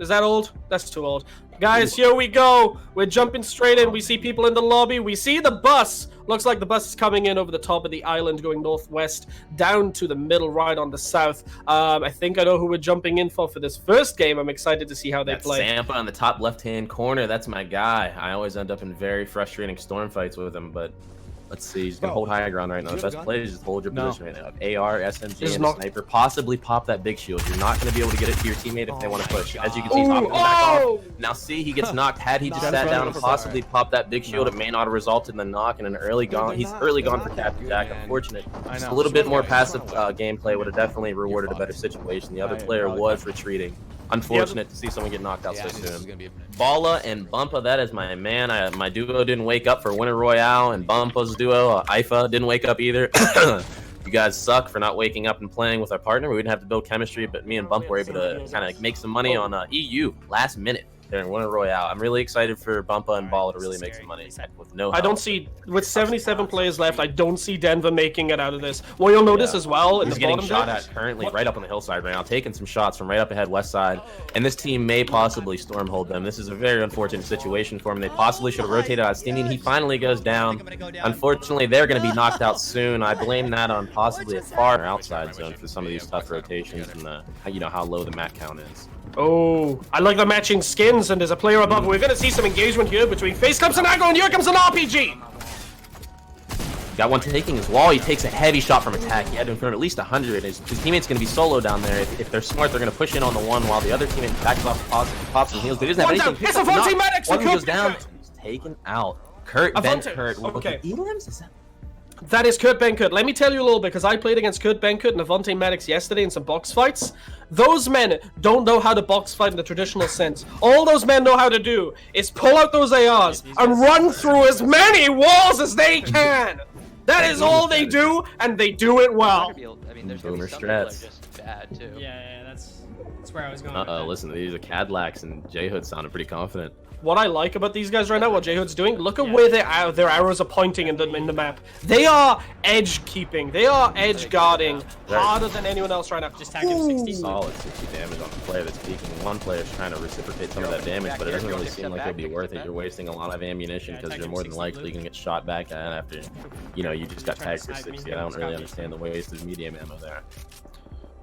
Is that old? That's too old. Guys, here we go. We're jumping straight in. We see people in the lobby. We see the bus. Looks like the bus is coming in over the top of the island, going northwest, down to the middle, right on the south. I think I know who we're jumping in for this first game. I'm excited to see how they play. Sampa on the top left-hand corner. That's my guy. I always end up in very frustrating storm fights with him, but let's see. He's going to hold high ground right now. The best play is just hold your position right now. AR, SMG, and Sniper. Possibly pop that big shield. You're not going to be able to get it to your teammate if they want to push. As you can see, he's hopping back off. Now see, he gets knocked. Had he just sat down and possibly popped that big shield, it may not have resulted in the knock and an early gone. He's early gone for Captain Jack. Unfortunate. Just a little bit more passive gameplay would have definitely rewarded a better situation. The other player was retreating. Unfortunate to see someone get knocked out so soon. Balla and Bumpa, that is my man. My duo didn't wake up for Winter Royale, and Bumpa's duo, Ifa, didn't wake up either. You guys suck for not waking up and playing with our partner. We didn't have to build chemistry, but me and Bump were able to kind of make some money on EU last minute during Winter Royale. I'm really excited for Bumpa and Balla to really make some money with no help. I don't see, with 77 players left, I don't see Denver making it out of this. Well, you'll notice as well in he's the getting bottom shot at currently right up on the hillside right now, taking some shots from right up ahead west side, and this team may possibly storm hold them. This is a very unfortunate situation for him. They possibly should have rotated out Stingy. He finally goes down. Unfortunately, they're going to be knocked out soon. I blame that on possibly a far outside zone for some of these tough rotations and how low the mat count is. Oh, I like the matching skins, and there's a player above. We're going to see some engagement here between Face Clips and Aggro, and here comes an RPG! Got one taking his wall. He takes a heavy shot from attack. He had to inflict at least 100. His teammate's going to be solo down there. If they're smart, they're going to push in on the one while the other teammate backs off, pops and heals. He doesn't have anything. It's a Avante Maddox! One goes down. He's taken out. Kurt Benkert. Okay. Elims? That is Kurt Benkert. Let me tell you a little bit, because I played against Kurt Benkert and Avante Maddox yesterday in some box fights. Those men don't know how to box fight in the traditional sense. All those men know how to do is pull out those ARs and run through as many walls as they can. That is all they do, and they do it well. I mean, there's Boomer strats. just bad too. Yeah, that's where I was going. Listen, these are Cadillacs, and J-Hood sounded pretty confident. What I like about these guys right now, what J-Hood's doing, look at where their arrows are pointing in the map. They are edge keeping. They are edge guarding harder than anyone else right now. Just tag him 60. Solid 60 damage on the player that's peeking. One player's trying to reciprocate some of that damage, but it doesn't really seem like it'll be worth it. You're wasting a lot of ammunition because you're more than likely going to get shot back at after, you just got tagged for 60. I don't really understand the waste of medium ammo there.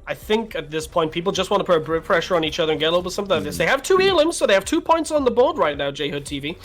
I think at this point, people just want to put pressure on each other and get a little bit something of this. They have 2 elims, so they have 2 points on the board right now, J-Hood TV.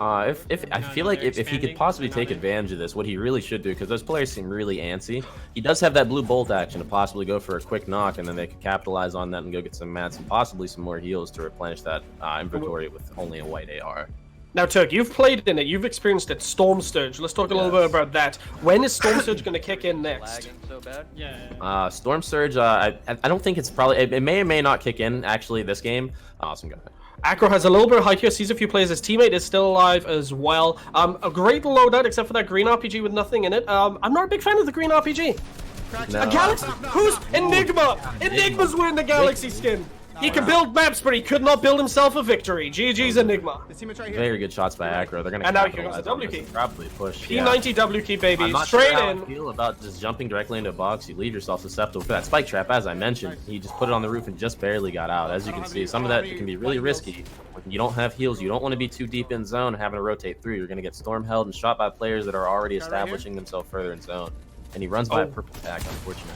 I feel like if he could possibly take advantage of this, what he really should do, because those players seem really antsy, he does have that blue bolt action to possibly go for a quick knock, and then they could capitalize on that and go get some mats and possibly some more heals to replenish that inventory with only a white AR. Now, Turk, you've played in it. You've experienced it. Storm Surge. Let's talk a little bit about that. When is Storm Surge going to kick in next? So bad. Yeah. Storm Surge, I don't think it's probably... It may or may not kick in, actually, this game. Awesome guy. Acro has a little bit of height here, sees a few players. His teammate is still alive as well. A great loadout, except for that green RPG with nothing in it. I'm not a big fan of the green RPG. No. A Galaxy? Who's Enigma? Enigma's wearing the Galaxy skin. He can build maps, but he could not build himself a victory. GG's Enigma. Very good shots by Acro. They're going to and now here comes the W key. Probably push. P90 W key, baby. I'm not straight sure how in. I feel about just jumping directly into a box. You leave yourself susceptible for that spike trap, as I mentioned. He just put it on the roof and just barely got out. As you can see, some of that can be really risky. When you don't have heals, you don't want to be too deep in zone and having to rotate through. You're going to get storm held and shot by players that are already establishing themselves further in zone. And he runs by a purple tag, unfortunately.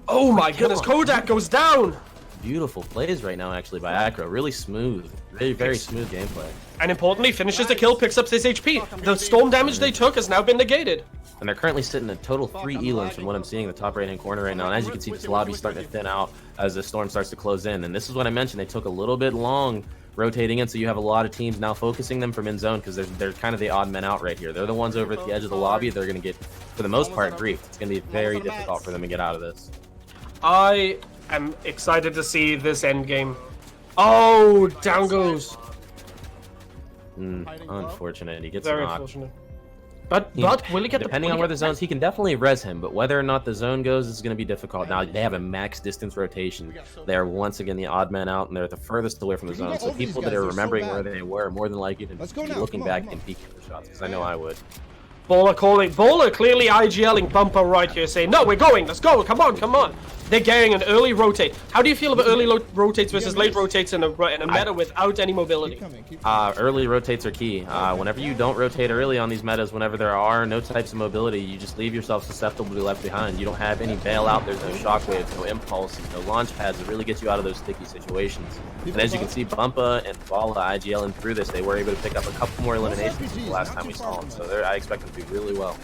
Oh my goodness, Kodak goes down. Beautiful plays right now, actually, by Acro. Really smooth. Very smooth gameplay. And importantly, finishes the kill, picks up his HP. The storm damage they took has now been negated. And they're currently sitting at a total 3 elims from what I'm seeing in the top right-hand corner right now. And as you can see, this lobby's starting to thin out as the storm starts to close in. And this is what I mentioned. They took a little bit long rotating in, so you have a lot of teams now focusing them from in zone because they're kind of the odd men out right here. They're the ones over at the edge of the lobby. They're going to get, for the most part, griefed. It's going to be very difficult for them to get out of this. I'm excited to see this end game. Oh, down goes. Unfortunate. He gets Very knocked. unfortunate. But will he get depending on where the zones, he can definitely res him, but whether or not the zone goes is going to be difficult. Now they have a max distance rotation. They are once again the odd man out, and they're the furthest away from the zone. So people that are remembering where they were are more than likely to be looking back and peeking for shots, because I know I would. Bowler clearly IGLing Bumper right here, saying, no, we're going, let's go, come on, come on. They're getting an early rotate. How do you feel about early rotates versus late rotates in a meta without any mobility? Early rotates are key. Whenever you don't rotate early on these metas, whenever there are no types of mobility, you just leave yourself susceptible to be left behind. You don't have any bailout, there's no shockwaves, no impulses, no launch pads. It really gets you out of those sticky situations. And as you can see, Bumpa and Vala IGLing through this, they were able to pick up a couple more eliminations the last time we saw them. So I expect them to do really well.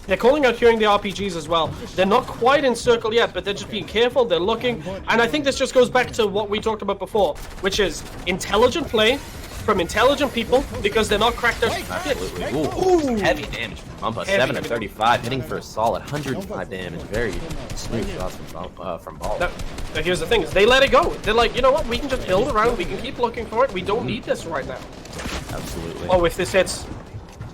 They're calling out hearing the RPGs as well. They're not quite in circle yet, but they're just being careful. They're looking. And I think this just goes back to what we talked about before, which is intelligent play from intelligent people because they're not cracked out. Absolutely. Ooh. Heavy damage from Bumpa. 7 of 35, hitting for a solid 105 damage. Very smooth shots from Ball. Now, here's the thing, is they let it go. They're like, you know what, we can just build around, we can keep looking for it. We don't need this right now. Absolutely. Oh, if this hits...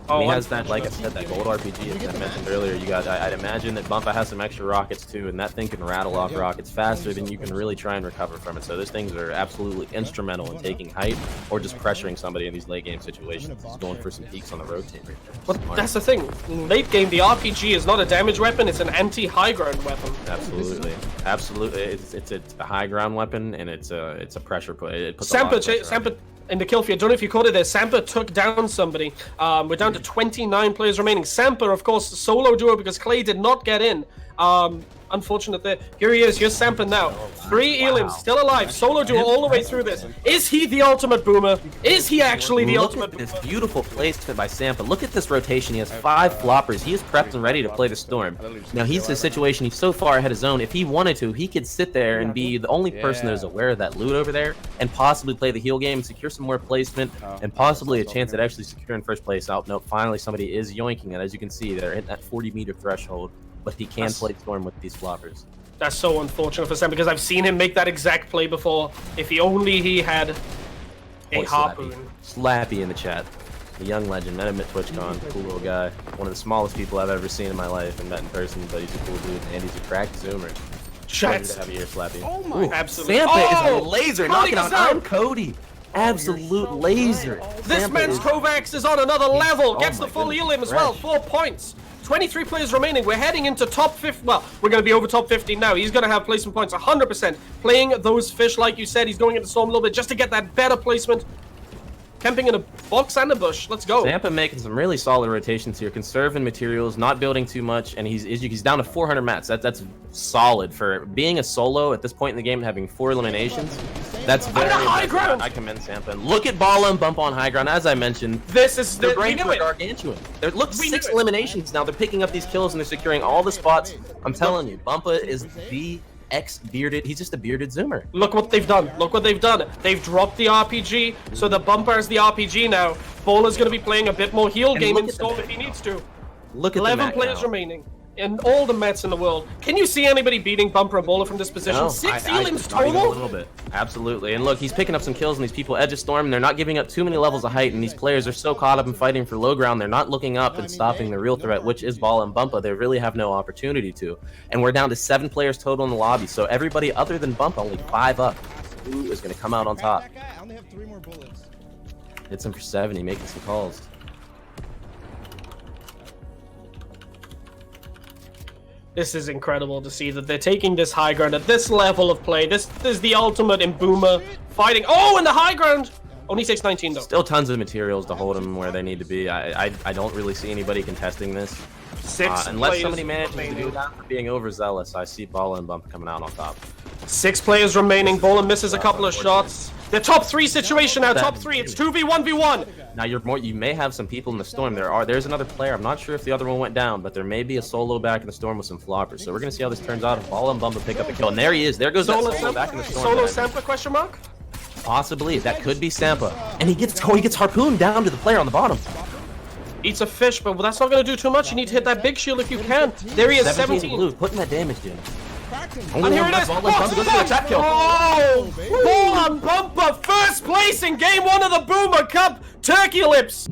He has that, like I said, that gold RPG, as I mentioned earlier. I'd imagine that Bumpa has some extra rockets too, and that thing can rattle off rockets faster than you can really try and recover from it. So those things are absolutely instrumental in taking height or just pressuring somebody in these late game situations. He's going for some peaks on the rotate right there. But that's the thing. Late game, the RPG is not a damage weapon; it's an anti-high ground weapon. Absolutely, absolutely. It's a high ground weapon, and it's a pressure put. It puts Sampa in the kill feed, I don't know if you caught it there, Sampa took down somebody. We're down to 29 players remaining. Sampa, of course, solo duo because Clay did not get in. Unfortunate there. Here he is. Here's Sampa now. 3 elims, still alive. Solo duo all the way through this. Is he the ultimate boomer? Is he actually the ultimate boomer? Look at this beautiful placement by Sampa. Look at this rotation. He has 5 floppers. He is prepped and ready to play the Storm. Now, he's in a situation, he's so far ahead of zone. If he wanted to, he could sit there and be the only person that is aware of that loot over there and possibly play the heal game, secure some more placement, and possibly a chance at actually securing first place out. Nope, finally somebody is yoinking it. As you can see, they're hitting that 40-meter threshold. But he can play Storm with these floppers. That's so unfortunate for Sam because I've seen him make that exact play before. If he had a harpoon. Slappy in the chat. The young legend, met him at TwitchCon. Cool little guy. One of the smallest people I've ever seen in my life and met in person, but he's a cool dude and he's a cracked zoomer. Shots. To have you here, Slappy. Oh my! Absolutely. Sampa is a laser knocking out Cody. Absolute laser. This man's Kovacs is on another level. Gets the full elim as well. 4 points. 23 players remaining. We're heading into top 50. Well, we're going to be over top 50 now. He's going to have placement points 100%. Playing those fish, like you said. He's going into Storm a little bit just to get that better placement. Camping in a box and a bush. Let's go. Sampa making some really solid rotations here, conserving materials, not building too much, and he's down to 400 mats. That's solid for being a solo at this point in the game and having 4 eliminations. That's very high ground. I commend Sampa. And look at Bala and Bump on high ground. As I mentioned, they're bringing to a gargantuan. Look, 6 eliminations now. They're picking up these kills and they're securing all the spots. I'm telling you, Bumpa is the ex-bearded. He's just a bearded zoomer. Look what they've done. Look what they've done. They've dropped the RPG, so the Bumper is the RPG now. Bola's going to be playing a bit more heal game in Storm if he needs to. Look at 11 players remaining. And all the Mets in the world. Can you see anybody beating Bumper and Bola from this position? No, 6 elims total? A little bit. Absolutely. And look, he's picking up some kills and these people edge of Storm, and they're not giving up too many levels of height, and these players are so caught up in fighting for low ground, they're not looking up and stopping the real threat, which is Bala and Bumpa. They really have no opportunity to. And we're down to 7 players total in the lobby, so everybody other than Bumpa, only 5 up. Who is going to come out on top? I only have 3 more bullets. Hits him for 70, making some calls. This is incredible to see that they're taking this high ground at this level of play. This is the ultimate in Boomer fighting. Oh, in the high ground! Only 619 though. Still tons of materials to hold them where they need to be. I don't really see anybody contesting this. 6 unless somebody manages to do that for being overzealous. I see Bala and Bump coming out on top. 6 players remaining. Bola misses a couple of shots. The top 3 situation now. Top 3. It's 2v1v1. Now you may have some people in the Storm. There's another player. I'm not sure if the other one went down, but there may be a solo back in the Storm with some floppers. So we're gonna see how this turns out. If Bala and Bump pick up a kill, and there he is. There goes that solo back in the Storm. Solo Sampa question mark? Possibly. That could be Sampa. And he gets harpooned down to the player on the bottom. Eats a fish, but that's not going to do too much. You need to hit that big shield if you can. There he is, 17. Blue, putting that damage in. And here it is. Oh, Ball and Bumper, first place in game 1 of the Boomer Cup. Turkey lips.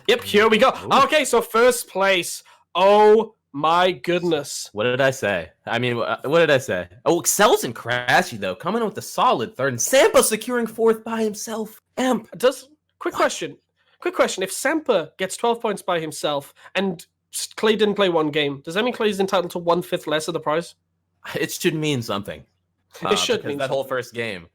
Yep, here we go. Okay, so first place. Oh my goodness. What did I say? I mean, what did I say? Oh, Excels and Crashy though, coming in with a solid 3rd, and Sampa securing 4th by himself. Quick question. If Sampa gets 12 points by himself and Clay didn't play 1 game, does that mean Clay's entitled to 1/5 less of the prize? It should mean something. It should mean that whole first game.